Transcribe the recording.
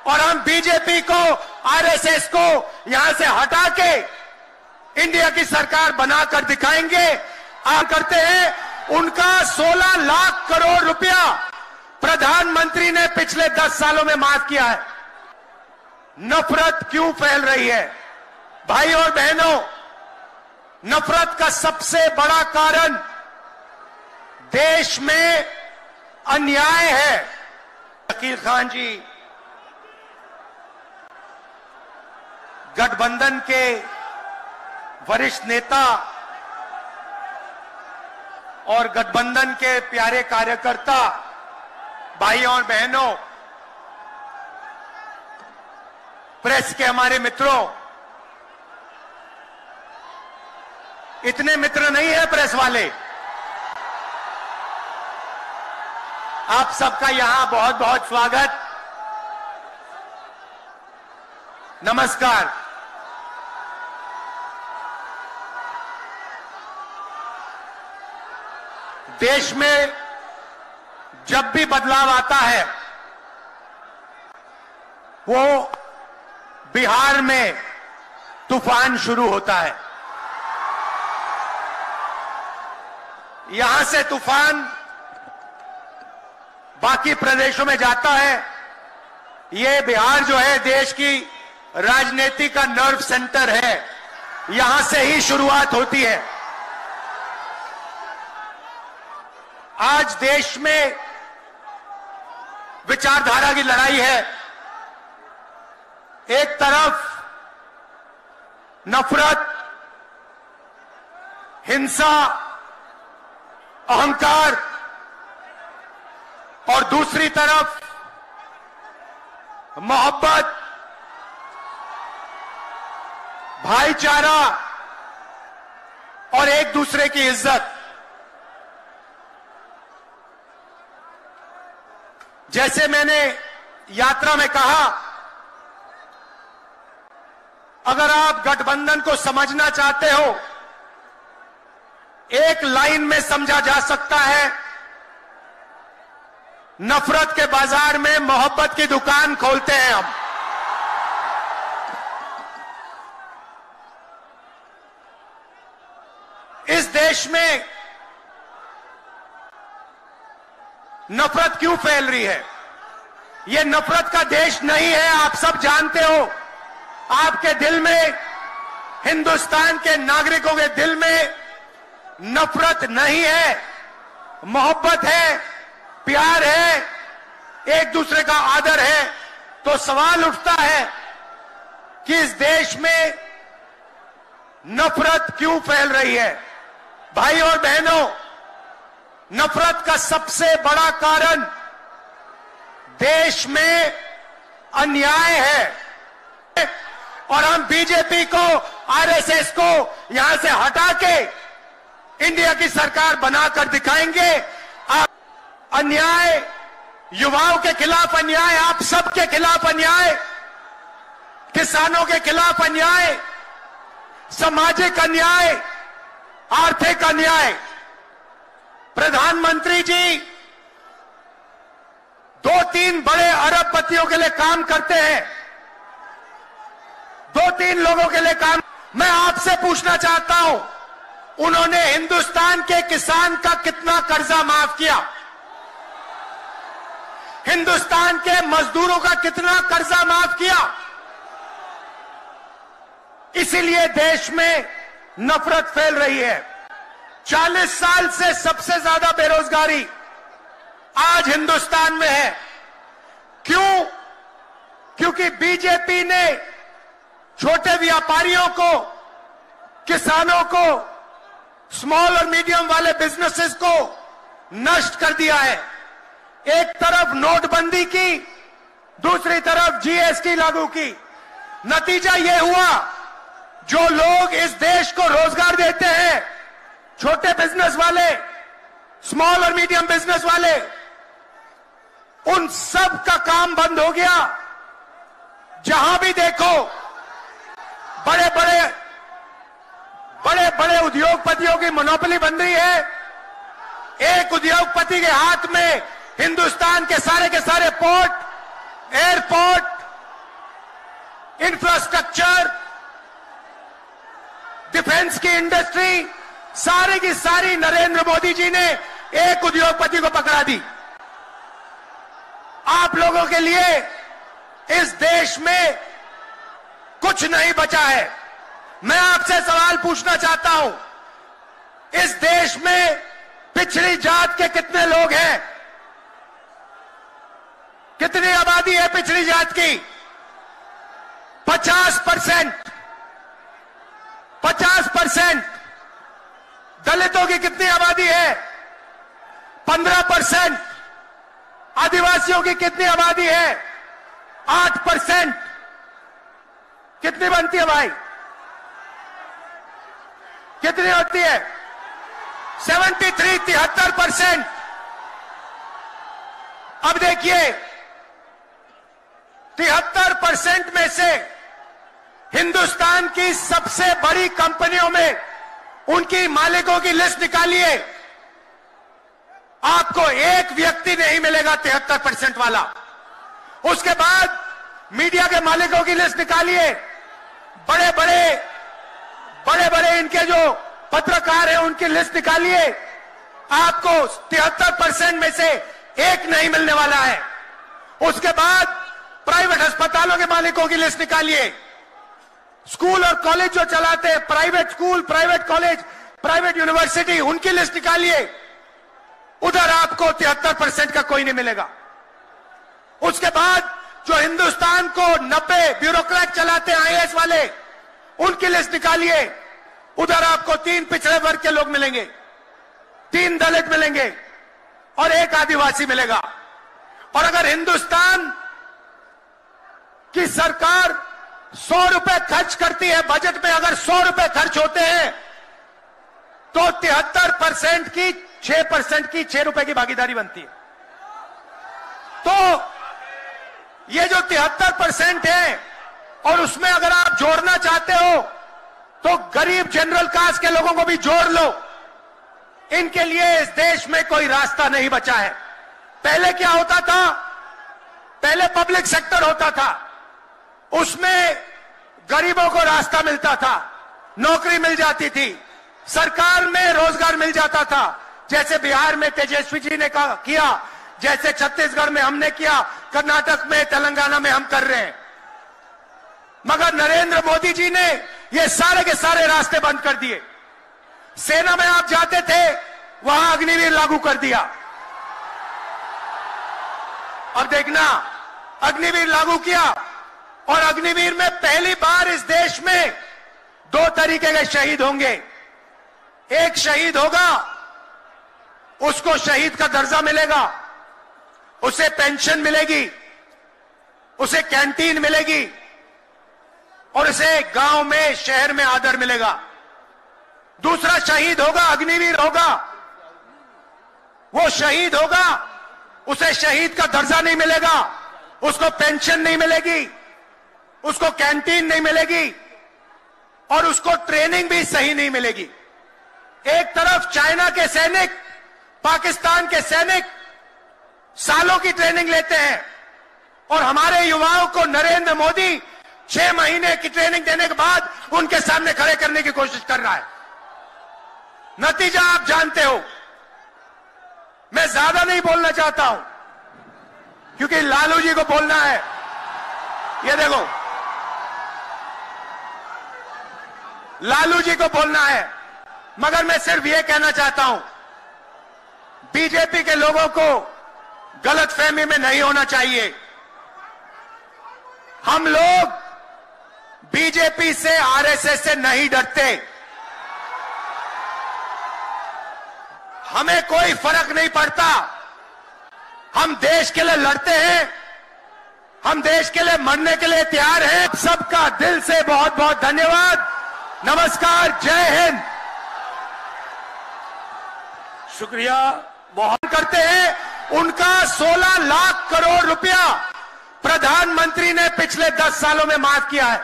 और हम बीजेपी को, आरएसएस को यहां से हटा के इंडिया की सरकार बनाकर दिखाएंगे। आप करते हैं उनका 16 लाख करोड़ रुपया प्रधानमंत्री ने पिछले 10 सालों में माफ किया है। नफरत क्यों फैल रही है? भाई और बहनों, नफरत का सबसे बड़ा कारण देश में अन्याय है। शकील खान जी गठबंधन के वरिष्ठ नेता और गठबंधन के प्यारे कार्यकर्ता, भाइयों और बहनों, प्रेस के हमारे मित्रों, इतने मित्र नहीं है प्रेस वाले। आप सबका यहां बहुत बहुत स्वागत, नमस्कार। देश में जब भी बदलाव आता है वो बिहार में तूफान शुरू होता है। यहां से तूफान बाकी प्रदेशों में जाता है। ये बिहार जो है देश की राजनीति का नर्व सेंटर है, यहां से ही शुरुआत होती है। आज देश में विचारधारा की लड़ाई है। एक तरफ नफरत, हिंसा, अहंकार और दूसरी तरफ मोहब्बत, भाईचारा और एक दूसरे की इज्जत। जैसे मैंने यात्रा में कहा, अगर आप गठबंधन को समझना चाहते हो, एक लाइन में समझा जा सकता है, नफरत के बाजार में मोहब्बत की दुकान खोलते हैं हम। इस देश में नफरत क्यों फैल रही है? यह नफरत का देश नहीं है, आप सब जानते हो। आपके दिल में, हिंदुस्तान के नागरिकों के दिल में नफरत नहीं है, मोहब्बत है, प्यार है, एक दूसरे का आदर है। तो सवाल उठता है कि इस देश में नफरत क्यों फैल रही है? भाई और बहनों, नफरत का सबसे बड़ा कारण देश में अन्याय है। और हम बीजेपी को, आरएसएस को यहां से हटा के इंडिया की सरकार बनाकर दिखाएंगे। आप अन्याय, युवाओं के खिलाफ अन्याय, आप सबके खिलाफ अन्याय, किसानों के खिलाफ अन्याय, सामाजिक अन्याय, आर्थिक अन्याय। प्रधानमंत्री जी 2-3 बड़े अरबपतियों के लिए काम करते हैं, 2-3 लोगों के लिए काम। मैं आपसे पूछना चाहता हूं, उन्होंने हिंदुस्तान के किसान का कितना कर्जा माफ किया? हिंदुस्तान के मजदूरों का कितना कर्जा माफ किया? इसीलिए देश में नफरत फैल रही है। 40 साल से सबसे ज्यादा बेरोजगारी आज हिंदुस्तान में है। क्यों? क्योंकि बीजेपी ने छोटे व्यापारियों को, किसानों को, स्मॉल और मीडियम वाले बिजनेसेस को नष्ट कर दिया है। एक तरफ नोटबंदी की, दूसरी तरफ जीएसटी लागू की। नतीजा यह हुआ, जो लोग इस देश को रोजगार देते हैं, छोटे बिजनेस वाले, स्मॉल और मीडियम बिजनेस वाले, उन सब का काम बंद हो गया। जहां भी देखो बड़े बड़े उद्योगपतियों की मोनोपोली बन रही है। एक उद्योगपति के हाथ में हिंदुस्तान के सारे पोर्ट, एयरपोर्ट, इंफ्रास्ट्रक्चर, डिफेंस की इंडस्ट्री, सारी की सारी नरेंद्र मोदी जी ने एक उद्योगपति को पकड़ा दी। आप लोगों के लिए इस देश में कुछ नहीं बचा है। मैं आपसे सवाल पूछना चाहता हूं, इस देश में पिछड़ी जात के कितने लोग हैं? कितनी आबादी है पिछड़ी जात की? 50%। 50%। दलितों की कितनी आबादी है? 15%। आदिवासियों की कितनी आबादी है? 8%। कितनी बनती है भाई? कितनी होती है? 73% अब देखिए, 73% में से हिंदुस्तान की सबसे बड़ी कंपनियों में उनकी मालिकों की लिस्ट निकालिए, आपको एक व्यक्ति नहीं मिलेगा 73% वाला। उसके बाद मीडिया के मालिकों की लिस्ट निकालिए, बड़े बड़े इनके जो पत्रकार हैं उनकी लिस्ट निकालिए, आपको 73% में से एक नहीं मिलने वाला है। उसके बाद प्राइवेट अस्पतालों के मालिकों की लिस्ट निकालिए, स्कूल और कॉलेज जो चलाते हैं, private school, private college, private university, उनकी लिस्ट निकालिए, उधर आपको 73% का कोई नहीं मिलेगा। उसके बाद जो हिंदुस्तान को 90 ब्यूरोक्रेट चलाते हैं, आईएएस वाले, उनकी लिस्ट निकालिए, उधर आपको 3 पिछड़े वर्ग के लोग मिलेंगे, 3 दलित मिलेंगे और 1 आदिवासी मिलेगा। और अगर हिंदुस्तान की सरकार 100 रुपए खर्च करती है, बजट में अगर 100 रुपए खर्च होते हैं तो 73% की 6% की 6 रुपए की भागीदारी बनती है। तो ये जो 73% है, और उसमें अगर आप जोड़ना चाहते हो तो गरीब जनरल कास्ट के लोगों को भी जोड़ लो। इनके लिए इस देश में कोई रास्ता नहीं बचा है। पहले क्या होता था? पहले पब्लिक सेक्टर होता था, उसमें गरीबों को रास्ता मिलता था, नौकरी मिल जाती थी, सरकार में रोजगार मिल जाता था, जैसे बिहार में तेजस्वी जी ने किया, जैसे छत्तीसगढ़ में हमने किया, कर्नाटक में, तेलंगाना में हम कर रहे हैं। मगर नरेंद्र मोदी जी ने ये सारे के सारे रास्ते बंद कर दिए। सेना में आप जाते थे, वहां अग्निवीर लागू कर दिया। अब देखना, अग्निवीर लागू किया, और अग्निवीर में पहली बार इस देश में 2 तरीके के शहीद होंगे। एक शहीद होगा, उसको शहीद का दर्जा मिलेगा, उसे पेंशन मिलेगी, उसे कैंटीन मिलेगी, और उसे गांव में, शहर में आदर मिलेगा। दूसरा शहीद होगा, अग्निवीर होगा, वो शहीद होगा, उसे शहीद का दर्जा नहीं मिलेगा, उसको पेंशन नहीं मिलेगी, उसको कैंटीन नहीं मिलेगी, और उसको ट्रेनिंग भी सही नहीं मिलेगी। एक तरफ चाइना के सैनिक, पाकिस्तान के सैनिक सालों की ट्रेनिंग लेते हैं, और हमारे युवाओं को नरेंद्र मोदी 6 महीने की ट्रेनिंग देने के बाद उनके सामने खड़े करने की कोशिश कर रहा है। नतीजा आप जानते हो। मैं ज्यादा नहीं बोलना चाहता हूं, क्योंकि लालू जी को बोलना है। ये देखो, लालू जी को बोलना है, मगर मैं सिर्फ ये कहना चाहता हूं, बीजेपी के लोगों को गलतफहमी में नहीं होना चाहिए। हम लोग बीजेपी से, आरएसएस से नहीं डरते। हमें कोई फर्क नहीं पड़ता। हम देश के लिए लड़ते हैं, हम देश के लिए मरने के लिए तैयार हैं। सबका दिल से बहुत बहुत धन्यवाद। नमस्कार, जय हिंद। शुक्रिया बहुत करते हैं। उनका 16 लाख करोड़ रुपया प्रधानमंत्री ने पिछले 10 सालों में माफ किया है।